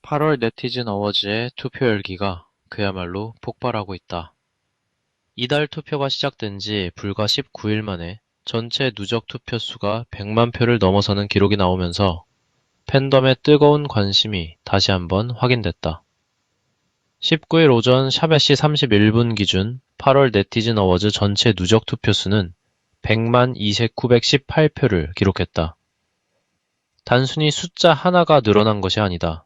8월 네티즌 어워즈의 투표 열기가 그야말로 폭발하고 있다. 이달 투표가 시작된 지 불과 19일 만에 전체 누적 투표 수가 100만 표를 넘어서는 기록이 나오면서 팬덤의 뜨거운 관심이 다시 한번 확인됐다. 19일 오전 샵 시 31분 기준 8월 네티즌 어워즈 전체 누적 투표 수는 100만 2,918표를 기록했다. 단순히 숫자 하나가 늘어난 것이 아니다.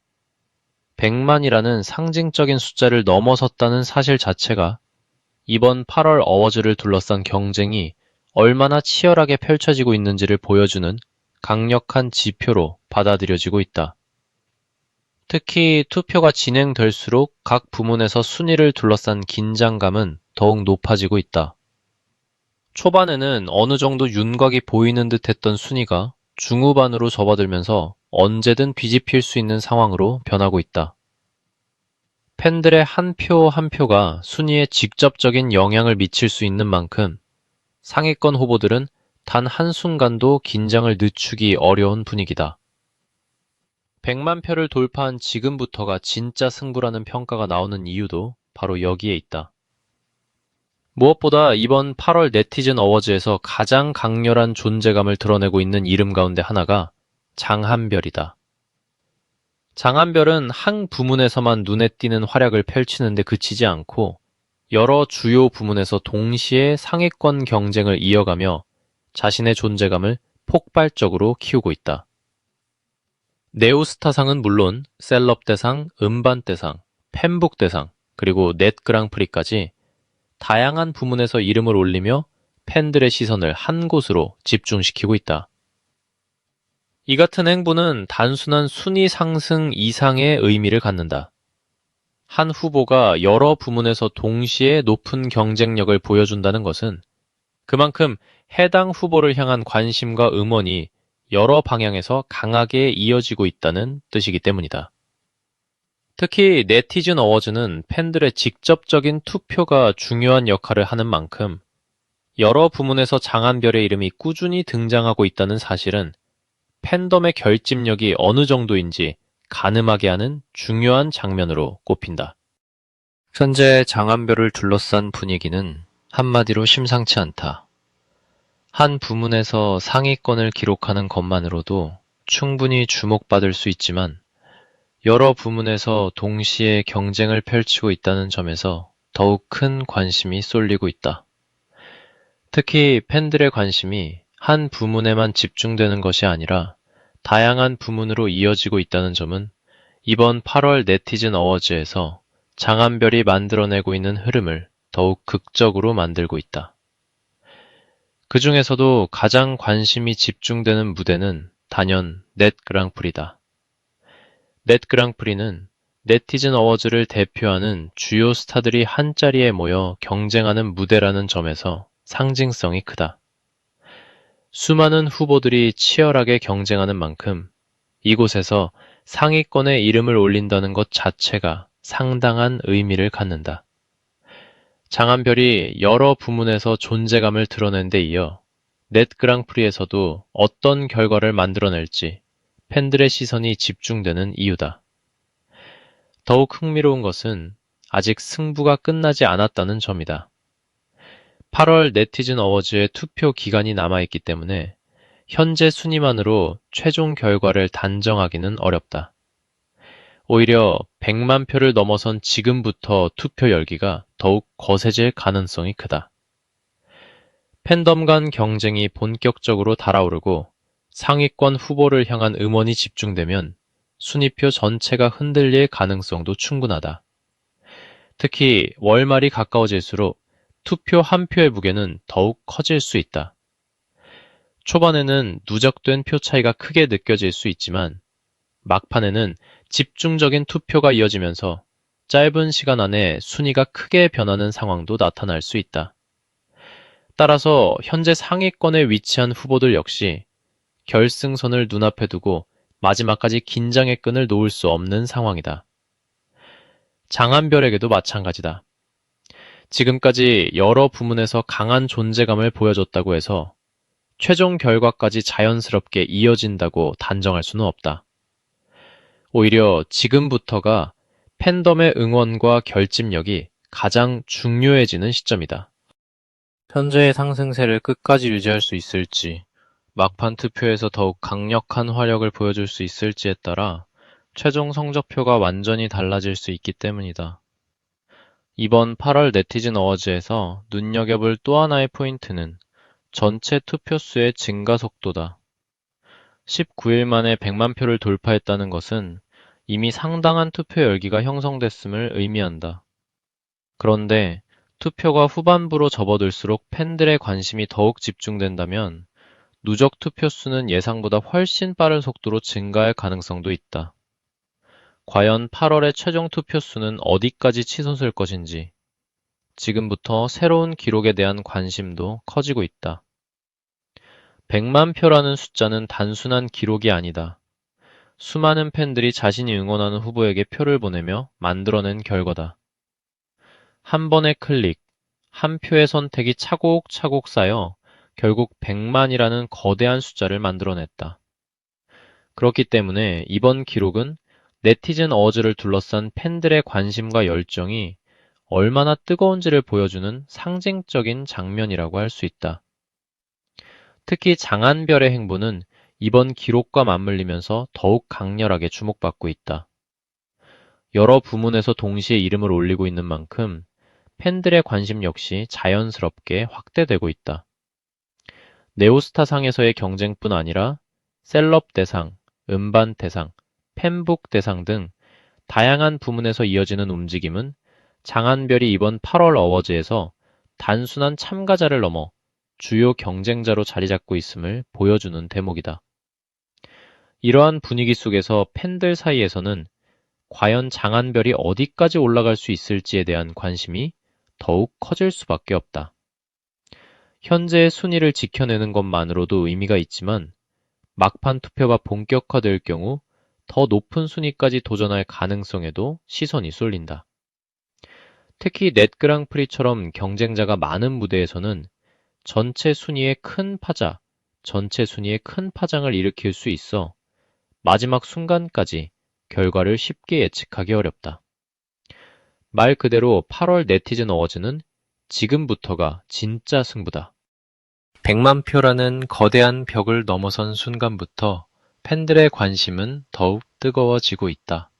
100만이라는 상징적인 숫자를 넘어섰다는 사실 자체가 이번 8월 어워즈를 둘러싼 경쟁이 얼마나 치열하게 펼쳐지고 있는지를 보여주는 강력한 지표로 받아들여지고 있다. 특히 투표가 진행될수록 각 부문에서 순위를 둘러싼 긴장감은 더욱 높아지고 있다. 초반에는 어느 정도 윤곽이 보이는 듯 했던 순위가 중후반으로 접어들면서 언제든 뒤집힐 수 있는 상황으로 변하고 있다. 팬들의 한 표 한 표가 순위에 직접적인 영향을 미칠 수 있는 만큼 상위권 후보들은 단 한순간도 긴장을 늦추기 어려운 분위기다. 100만 표를 돌파한 지금부터가 진짜 승부라는 평가가 나오는 이유도 바로 여기에 있다. 무엇보다 이번 8월 네티즌 어워즈에서 가장 강렬한 존재감을 드러내고 있는 이름 가운데 하나가 장한별이다. 장한별은 한 부문에서만 눈에 띄는 활약을 펼치는데 그치지 않고 여러 주요 부문에서 동시에 상위권 경쟁을 이어가며 자신의 존재감을 폭발적으로 키우고 있다. 네오스타상은 물론 셀럽대상, 음반대상, 팬북대상, 그리고 넷 그랑프리까지 다양한 부문에서 이름을 올리며 팬들의 시선을 한 곳으로 집중시키고 있다. 이 같은 행보는 단순한 순위 상승 이상의 의미를 갖는다. 한 후보가 여러 부문에서 동시에 높은 경쟁력을 보여준다는 것은 그만큼 해당 후보를 향한 관심과 음원이 여러 방향에서 강하게 이어지고 있다는 뜻이기 때문이다. 특히 네티즌 어워즈는 팬들의 직접적인 투표가 중요한 역할을 하는 만큼 여러 부문에서 장한별의 이름이 꾸준히 등장하고 있다는 사실은 팬덤의 결집력이 어느 정도인지 가늠하게 하는 중요한 장면으로 꼽힌다. 현재 장한별을 둘러싼 분위기는 한마디로 심상치 않다. 한 부문에서 상위권을 기록하는 것만으로도 충분히 주목받을 수 있지만 여러 부문에서 동시에 경쟁을 펼치고 있다는 점에서 더욱 큰 관심이 쏠리고 있다. 특히 팬들의 관심이 한 부문에만 집중되는 것이 아니라 다양한 부문으로 이어지고 있다는 점은 이번 8월 네티즌 어워즈에서 장한별이 만들어내고 있는 흐름을 더욱 극적으로 만들고 있다. 그 중에서도 가장 관심이 집중되는 무대는 단연 넷 그랑프리다. 넷 그랑프리는 네티즌 어워즈를 대표하는 주요 스타들이 한자리에 모여 경쟁하는 무대라는 점에서 상징성이 크다. 수많은 후보들이 치열하게 경쟁하는 만큼 이곳에서 상위권에 이름을 올린다는 것 자체가 상당한 의미를 갖는다. 장한별이 여러 부문에서 존재감을 드러낸 데 이어 넷 그랑프리에서도 어떤 결과를 만들어낼지 팬들의 시선이 집중되는 이유다. 더욱 흥미로운 것은 아직 승부가 끝나지 않았다는 점이다. 8월 네티즌 어워즈의 투표 기간이 남아있기 때문에 현재 순위만으로 최종 결과를 단정하기는 어렵다. 오히려 100만 표를 넘어선 지금부터 투표 열기가 더욱 거세질 가능성이 크다. 팬덤 간 경쟁이 본격적으로 달아오르고 상위권 후보를 향한 음원이 집중되면 순위표 전체가 흔들릴 가능성도 충분하다. 특히 월말이 가까워질수록 투표 한 표의 무게는 더욱 커질 수 있다. 초반에는 누적된 표 차이가 크게 느껴질 수 있지만 막판에는 집중적인 투표가 이어지면서 짧은 시간 안에 순위가 크게 변하는 상황도 나타날 수 있다. 따라서 현재 상위권에 위치한 후보들 역시 결승선을 눈앞에 두고 마지막까지 긴장의 끈을 놓을 수 없는 상황이다. 장한별에게도 마찬가지다. 지금까지 여러 부문에서 강한 존재감을 보여줬다고 해서 최종 결과까지 자연스럽게 이어진다고 단정할 수는 없다. 오히려 지금부터가 팬덤의 응원과 결집력이 가장 중요해지는 시점이다. 현재의 상승세를 끝까지 유지할 수 있을지, 막판 투표에서 더욱 강력한 화력을 보여줄 수 있을지에 따라 최종 성적표가 완전히 달라질 수 있기 때문이다. 이번 8월 네티즌 어워즈에서 눈여겨볼 또 하나의 포인트는 전체 투표수의 증가 속도다. 19일 만에 100만 표를 돌파했다는 것은 이미 상당한 투표 열기가 형성됐음을 의미한다. 그런데 투표가 후반부로 접어들수록 팬들의 관심이 더욱 집중된다면 누적 투표수는 예상보다 훨씬 빠른 속도로 증가할 가능성도 있다. 과연 8월의 최종 투표수는 어디까지 치솟을 것인지 지금부터 새로운 기록에 대한 관심도 커지고 있다. 100만 표라는 숫자는 단순한 기록이 아니다. 수많은 팬들이 자신이 응원하는 후보에게 표를 보내며 만들어낸 결과다. 한 번의 클릭, 한 표의 선택이 차곡차곡 쌓여 결국 100만이라는 거대한 숫자를 만들어냈다. 그렇기 때문에 이번 기록은 네티즌 어워즈를 둘러싼 팬들의 관심과 열정이 얼마나 뜨거운지를 보여주는 상징적인 장면이라고 할 수 있다. 특히 장한별의 행보는 이번 기록과 맞물리면서 더욱 강렬하게 주목받고 있다. 여러 부문에서 동시에 이름을 올리고 있는 만큼 팬들의 관심 역시 자연스럽게 확대되고 있다. 네오스타상에서의 경쟁뿐 아니라 셀럽 대상, 음반 대상, 팬북 대상 등 다양한 부문에서 이어지는 움직임은 장한별이 이번 8월 어워즈에서 단순한 참가자를 넘어 주요 경쟁자로 자리 잡고 있음을 보여주는 대목이다. 이러한 분위기 속에서 팬들 사이에서는 과연 장한별이 어디까지 올라갈 수 있을지에 대한 관심이 더욱 커질 수밖에 없다. 현재의 순위를 지켜내는 것만으로도 의미가 있지만 막판 투표가 본격화될 경우 더 높은 순위까지 도전할 가능성에도 시선이 쏠린다. 특히 넷 그랑프리처럼 경쟁자가 많은 무대에서는 전체 순위의 큰 파장을 일으킬 수 있어 마지막 순간까지 결과를 쉽게 예측하기 어렵다. 말 그대로 8월 네티즌 어워즈는 지금부터가 진짜 승부다. 100만 표라는 거대한 벽을 넘어선 순간부터 팬들의 관심은 더욱 뜨거워지고 있다.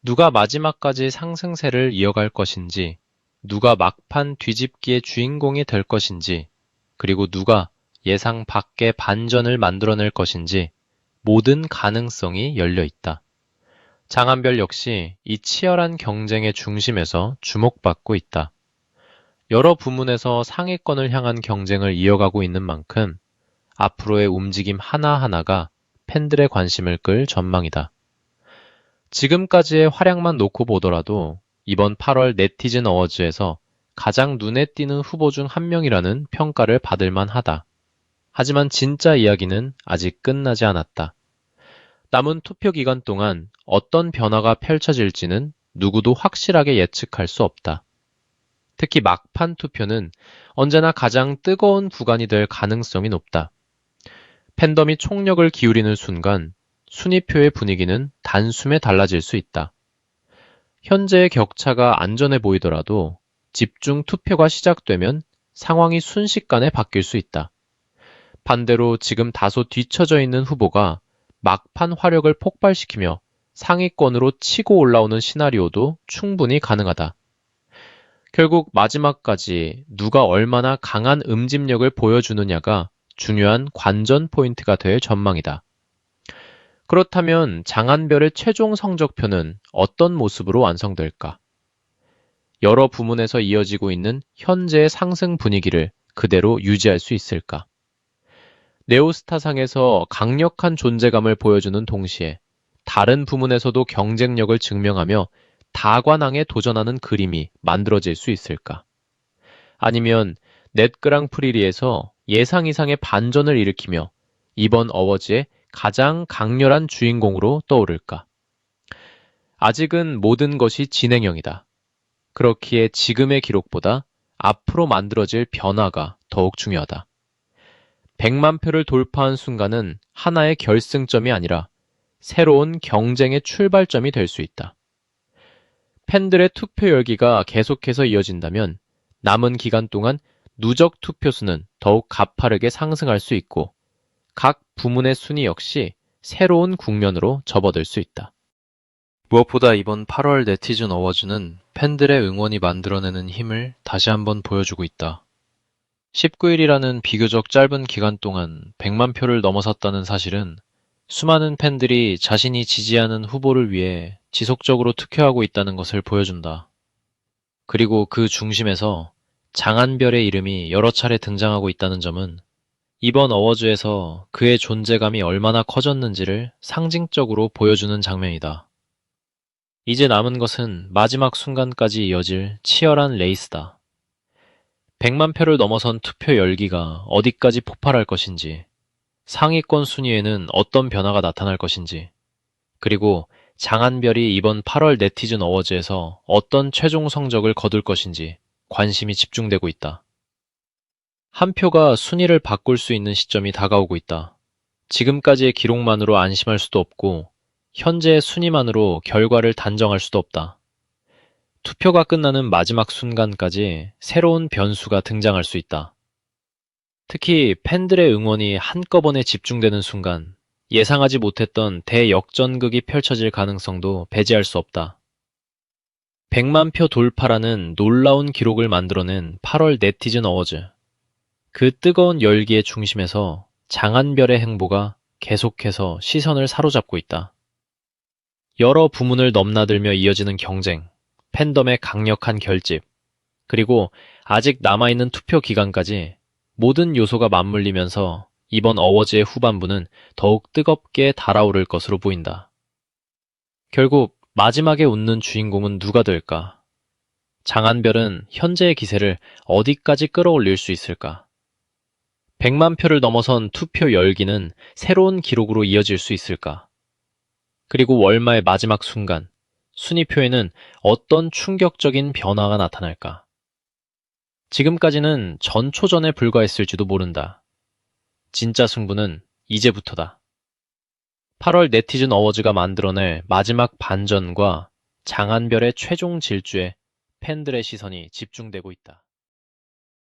누가 마지막까지 상승세를 이어갈 것인지, 누가 막판 뒤집기의 주인공이 될 것인지, 그리고 누가 예상 밖의 반전을 만들어낼 것인지 모든 가능성이 열려 있다. 장한별 역시 이 치열한 경쟁의 중심에서 주목받고 있다. 여러 부문에서 상위권을 향한 경쟁을 이어가고 있는 만큼 앞으로의 움직임 하나하나가 팬들의 관심을 끌 전망이다. 지금까지의 활약만 놓고 보더라도 이번 8월 네티즌 어워즈에서 가장 눈에 띄는 후보 중 한 명이라는 평가를 받을 만하다. 하지만 진짜 이야기는 아직 끝나지 않았다. 남은 투표 기간 동안 어떤 변화가 펼쳐질지는 누구도 확실하게 예측할 수 없다. 특히 막판 투표는 언제나 가장 뜨거운 구간이 될 가능성이 높다. 팬덤이 총력을 기울이는 순간 순위표의 분위기는 단숨에 달라질 수 있다. 현재의 격차가 안전해 보이더라도 집중 투표가 시작되면 상황이 순식간에 바뀔 수 있다. 반대로 지금 다소 뒤처져 있는 후보가 막판 화력을 폭발시키며 상위권으로 치고 올라오는 시나리오도 충분히 가능하다. 결국 마지막까지 누가 얼마나 강한 음집력을 보여주느냐가 중요한 관전 포인트가 될 전망이다. 그렇다면 장한별의 최종 성적표는 어떤 모습으로 완성될까? 여러 부문에서 이어지고 있는 현재의 상승 분위기를 그대로 유지할 수 있을까? 네오스타상에서 강력한 존재감을 보여주는 동시에 다른 부문에서도 경쟁력을 증명하며 다관왕에 도전하는 그림이 만들어질 수 있을까? 아니면 넷 그랑프리리에서 예상 이상의 반전을 일으키며 이번 어워즈의 가장 강렬한 주인공으로 떠오를까? 아직은 모든 것이 진행형이다. 그렇기에 지금의 기록보다 앞으로 만들어질 변화가 더욱 중요하다. 100만 표를 돌파한 순간은 하나의 결승점이 아니라 새로운 경쟁의 출발점이 될 수 있다. 팬들의 투표 열기가 계속해서 이어진다면 남은 기간 동안 누적 투표수는 더욱 가파르게 상승할 수 있고 각 부문의 순위 역시 새로운 국면으로 접어들 수 있다. 무엇보다 이번 8월 네티즌 어워즈는 팬들의 응원이 만들어내는 힘을 다시 한번 보여주고 있다. 19일이라는 비교적 짧은 기간 동안 100만 표를 넘어섰다는 사실은 수많은 팬들이 자신이 지지하는 후보를 위해 지속적으로 투표하고 있다는 것을 보여준다. 그리고 그 중심에서 장한별의 이름이 여러 차례 등장하고 있다는 점은 이번 어워즈에서 그의 존재감이 얼마나 커졌는지를 상징적으로 보여주는 장면이다. 이제 남은 것은 마지막 순간까지 이어질 치열한 레이스다. 100만 표를 넘어선 투표 열기가 어디까지 폭발할 것인지, 상위권 순위에는 어떤 변화가 나타날 것인지, 그리고 장한별이 이번 8월 네티즌 어워즈에서 어떤 최종 성적을 거둘 것인지 관심이 집중되고 있다. 한 표가 순위를 바꿀 수 있는 시점이 다가오고 있다. 지금까지의 기록만으로 안심할 수도 없고 현재의 순위만으로 결과를 단정할 수도 없다. 투표가 끝나는 마지막 순간까지 새로운 변수가 등장할 수 있다. 특히 팬들의 응원이 한꺼번에 집중되는 순간 예상하지 못했던 대역전극이 펼쳐질 가능성도 배제할 수 없다. 100만 표 돌파라는 놀라운 기록을 만들어낸 8월 네티즌 어워즈. 그 뜨거운 열기의 중심에서 장한별의 행보가 계속해서 시선을 사로잡고 있다. 여러 부문을 넘나들며 이어지는 경쟁, 팬덤의 강력한 결집, 그리고 아직 남아있는 투표 기간까지 모든 요소가 맞물리면서 이번 어워즈의 후반부는 더욱 뜨겁게 달아오를 것으로 보인다. 결국 마지막에 웃는 주인공은 누가 될까? 장한별은 현재의 기세를 어디까지 끌어올릴 수 있을까? 100만 표를 넘어선 투표 열기는 새로운 기록으로 이어질 수 있을까? 그리고 월마의 마지막 순간, 순위표에는 어떤 충격적인 변화가 나타날까? 지금까지는 전초전에 불과했을지도 모른다. 진짜 승부는 이제부터다. 8월 네티즌 어워즈가 만들어낼 마지막 반전과 장한별의 최종 질주에 팬들의 시선이 집중되고 있다.